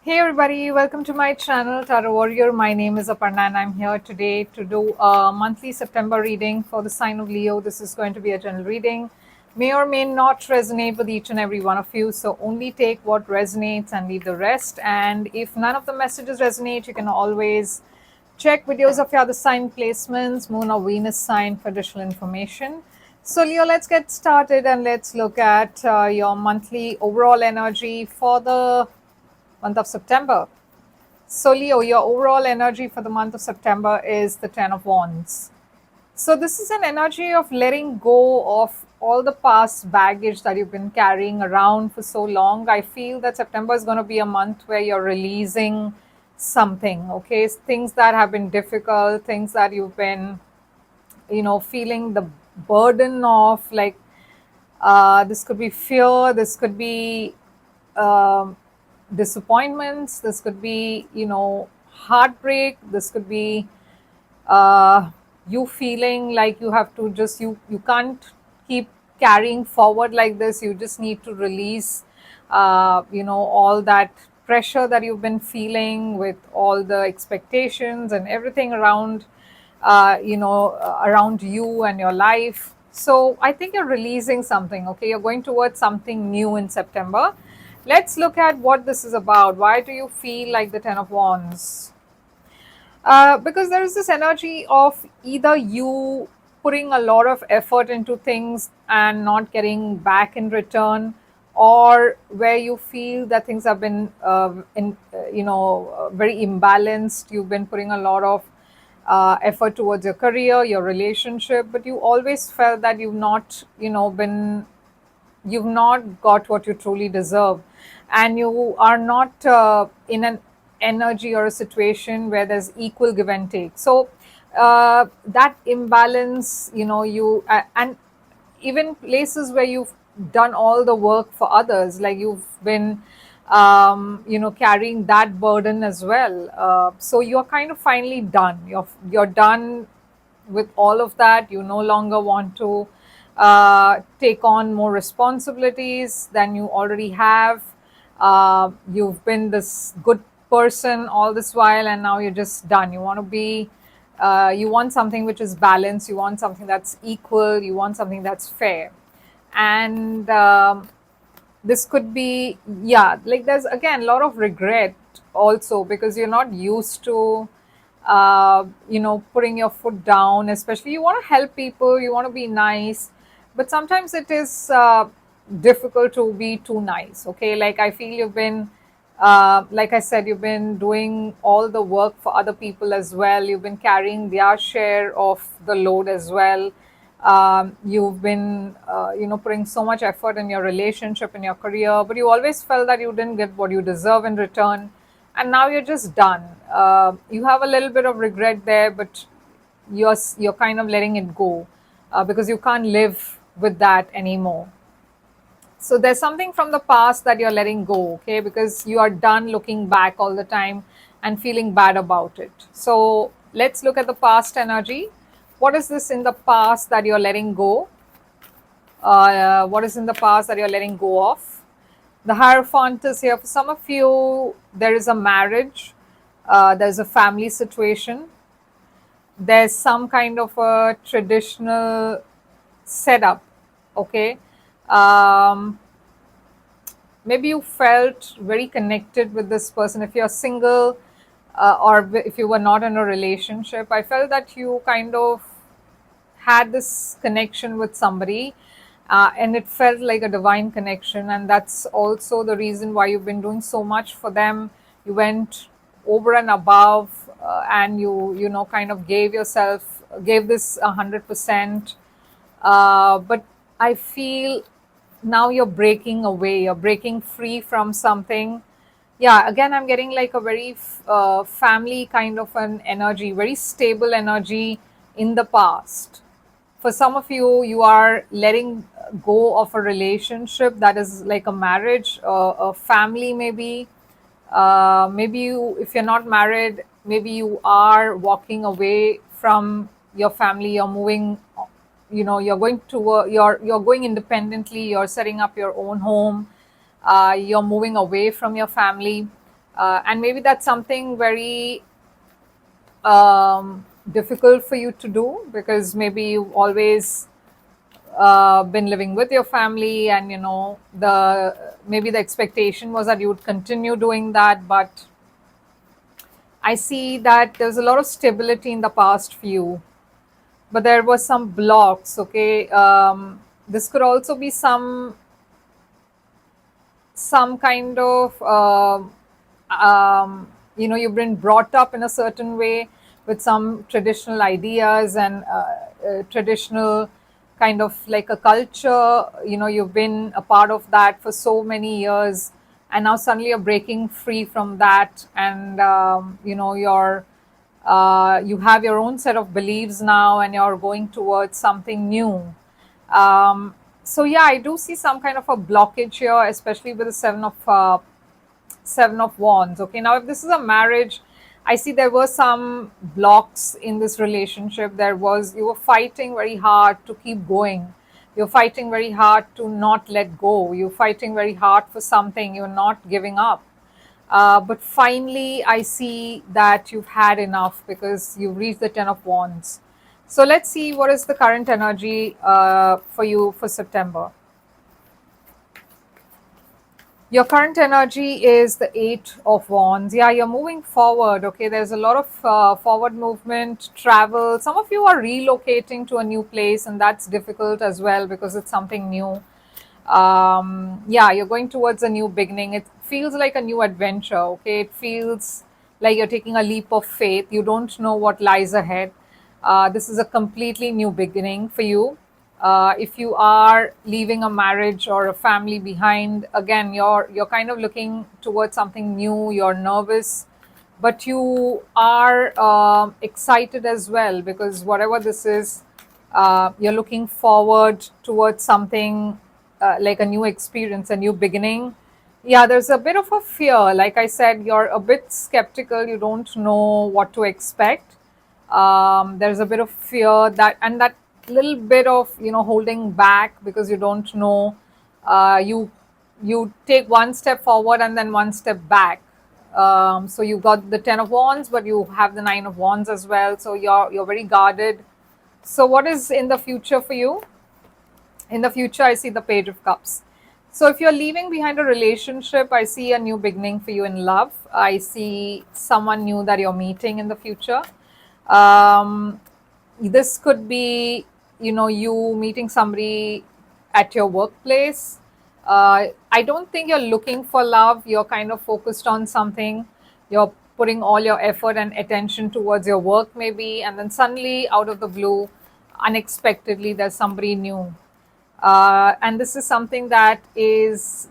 Hey everybody, welcome to my channel Tarot Warrior. My name is Aparna and I'm here today to do a monthly September reading for the sign of Leo. This is going to be a general reading. May or may not resonate with each and every one of you. So only take what resonates and leave the rest. And if none of the messages resonate, you can always check videos of your other sign placements, Moon or Venus sign for additional information. So Leo, let's get started and let's look at your monthly overall energy for the month of September. So Leo, your overall energy for the month of September is the Ten of Wands. So this is an energy of letting go of all the past baggage that you've been carrying around for so long. I feel that September is going to be a month where you're releasing something, okay? Things that have been difficult, things that you've been, feeling the burden of, like this could be fear, this could be um, disappointments, this could be heartbreak, this could be uh, you feeling like you have to just you can't keep carrying forward like this. You just need to release all that pressure that you've been feeling with all the expectations and everything around around you and your life. So I think you're releasing something, okay? You're going towards something new in September. Let's look at what this is about. Why do you feel like the Ten of Wands? Because there is this energy of either you putting a lot of effort into things and not getting back in return, or where you feel that things have been very imbalanced. You've been putting a lot of effort towards your career, your relationship, but you always felt that you've not got what you truly deserve, and you are not in an energy or a situation where there's equal give and take. So that imbalance, and even places where you've done all the work for others, like you've been carrying that burden as well. So you're kind of finally done. You're done with all of that. You no longer want to take on more responsibilities than you already have. You've been this good person all this while, and now you're just done. You want to be, you want something which is balanced, you want something that's equal, you want something that's fair. And this could be, yeah, like there's again a lot of regret also, because you're not used to putting your foot down. Especially you want to help people, you want to be nice, but sometimes it is difficult to be too nice, okay? Like I feel you've been like I said, you've been doing all the work for other people as well. You've been carrying their share of the load as well. You've been putting so much effort in your relationship, in your career, but you always felt that you didn't get what you deserve in return, and now you're just done. You have a little bit of regret there, but you're kind of letting it go, because you can't live with that anymore. So there's something from the past that you're letting go, okay? Because you are done looking back all the time and feeling bad about it. So let's look at the past energy. What is this in the past that you're letting go? What is in the past that you're letting go of? The Hierophant is here. For some of you, there is a marriage, there's a family situation, there's some kind of a traditional setup, okay? Um, Maybe you felt very connected with this person. If you're single, or if you were not in a relationship, I felt that you kind of had this connection with somebody, and it felt like a divine connection, and that's also the reason why you've been doing so much for them. You went over and above, and kind of gave this 100%. But I feel now you're breaking away, you're breaking free from something. Yeah, again, I'm getting like a very family kind of an energy, very stable energy in the past. For some of you, you are letting go of a relationship that is like a marriage, a family maybe. Maybe you, if you're not married, maybe you are walking away from your family. You're moving, you're going to you're going independently. You're setting up your own home. You're moving away from your family. And maybe that's something very difficult for you to do, because maybe you've always been living with your family, and the maybe the expectation was that you would continue doing that. But I see that there's a lot of stability in the past for you, but there was some blocks. Okay, this could also be some kind of you've been brought up in a certain way with some traditional ideas and traditional kind of like a culture. You've been a part of that for so many years, and now suddenly you're breaking free from that, and you have your own set of beliefs now, and you're going towards something new. So yeah, I do see some kind of a blockage here, especially with the seven of wands. Okay, now if this is a marriage, I see there were some blocks in this relationship. You were fighting very hard to keep going. You're fighting very hard to not let go. You're fighting very hard for something. You're not giving up. But finally, I see that you've had enough, because you've reached the Ten of Wands. So let's see what is the current energy for you for September. Your current energy is the Eight of Wands. Yeah, you're moving forward. Okay, there's a lot of forward movement, travel. Some of you are relocating to a new place, and that's difficult as well because it's something new. Yeah, you're going towards a new beginning. It feels like a new adventure. Okay, it feels like you're taking a leap of faith. You don't know what lies ahead. This is a completely new beginning for you. If you are leaving a marriage or a family behind, again, you're kind of looking towards something new. You're nervous, but you are excited as well, because whatever this is, you're looking forward towards something like a new experience, a new beginning. Yeah, there's a bit of a fear. Like I said, you're a bit skeptical. You don't know what to expect. There's a bit of fear, that little bit of holding back, because you don't know. You take one step forward and then one step back. So you got the Ten of Wands, but you have the Nine of Wands as well. So you're very guarded. So what is in the future for you? In the future, I see the Page of Cups. So if you're leaving behind a relationship, I see a new beginning for you in love. I see someone new that you're meeting in the future. um, this could be you meeting somebody at your workplace. I don't think you're looking for love. You're kind of focused on something. You're putting all your effort and attention towards your work, maybe, and then suddenly, out of the blue, unexpectedly, there's somebody new. And this is something that is,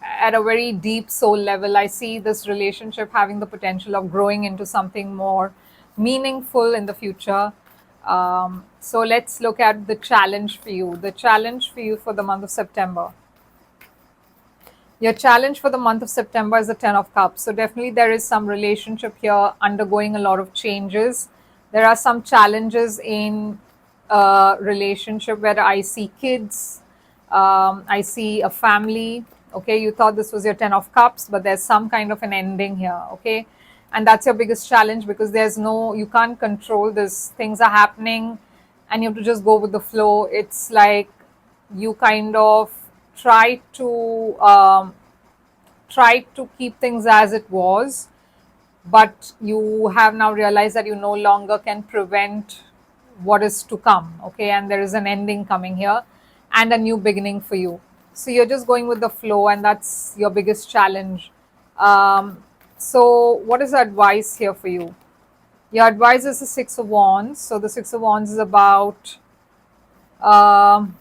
at a very deep soul level. I see this relationship having the potential of growing into something more meaningful in the future. So let's look at the challenge for you. The challenge for you for the month of September. Your challenge for the month of September is the Ten of Cups. So definitely there is some relationship here undergoing a lot of changes. There are some challenges in a relationship where I see kids, I see a family. Okay, you thought this was your Ten of Cups, but there's some kind of an ending here. Okay, and that's your biggest challenge, because you can't control this. Things are happening, and you have to just go with the flow. It's like you kind of try to um, try to keep things as it was, but you have now realized that you no longer can prevent what is to come. Okay, and there is an ending coming here and a new beginning for you. So you're just going with the flow, and that's your biggest challenge. So what is the advice here for you? Your advice is the Six of Wands. So the Six of Wands is about um,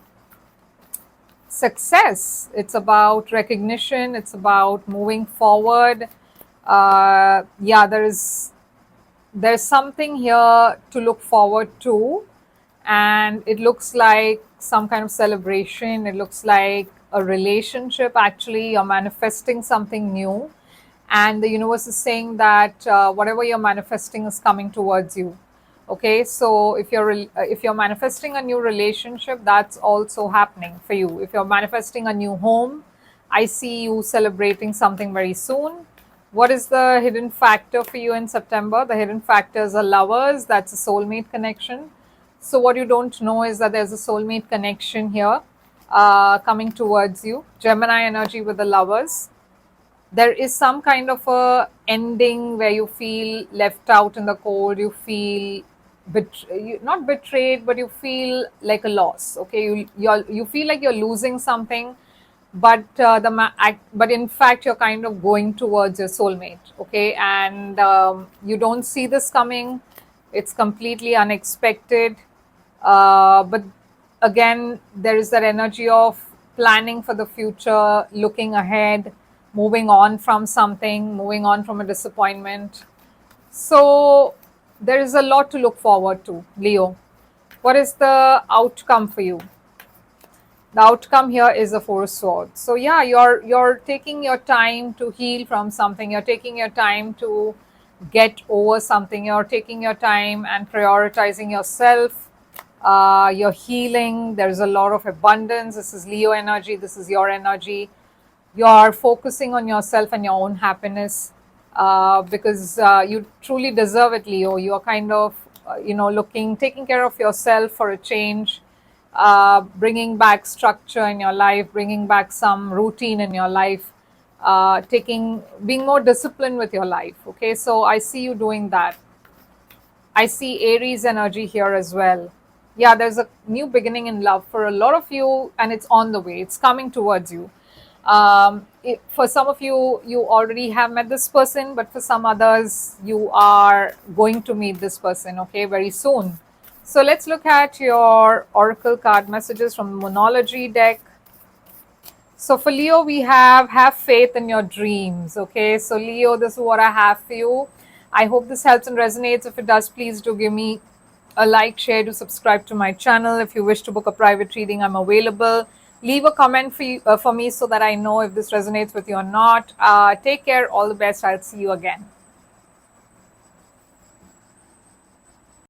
success. It's about recognition. It's about moving forward. Yeah, there's something here to look forward to, and it looks like some kind of celebration. It looks like a relationship. Actually, you're manifesting something new, and the universe is saying that whatever you're manifesting is coming towards you. Okay, so if you're manifesting a new relationship, that's also happening for you. If you're manifesting a new home, I see you celebrating something very soon. What is the hidden factor for you in September? The hidden factors are lovers, that's a soulmate connection. So, what you don't know is that there's a soulmate connection here coming towards you. Gemini energy with the lovers. There is some kind of a ending where you feel left out in the cold, you feel not betrayed, but you feel like a loss. Okay, you feel like you're losing something, but but in fact you're kind of going towards your soulmate. Okay, and you don't see this coming. It's completely unexpected, but again there is that energy of planning for the future, looking ahead, moving on from something, moving on from a disappointment. So there is a lot to look forward to, Leo. What is the outcome for you? The outcome here is a Four of Swords. So yeah, you're taking your time to heal from something. You're taking your time to get over something. You're taking your time and prioritizing yourself. You're healing. There's a lot of abundance. This is Leo energy. This is your energy. You're focusing on yourself and your own happiness, because you truly deserve it, Leo. You're kind of, taking care of yourself for a change, bringing back structure in your life, bringing back some routine in your life, being more disciplined with your life. Okay, so I see you doing that. I see Aries energy here as well. Yeah, there's a new beginning in love for a lot of you, and it's on the way. It's coming towards you. For some of you, you already have met this person, but for some others, you are going to meet this person, okay, very soon. So let's look at your oracle card messages from the Moonology deck. So for Leo, we have faith in your dreams. Okay, so Leo, this is what I have for you. I hope this helps and resonates. If it does, please do give me a like, share, to subscribe to my channel. If you wish to book a private reading, I'm available. Leave a comment for me so that I know if this resonates with you or not. Take care. All the best. I'll see you again.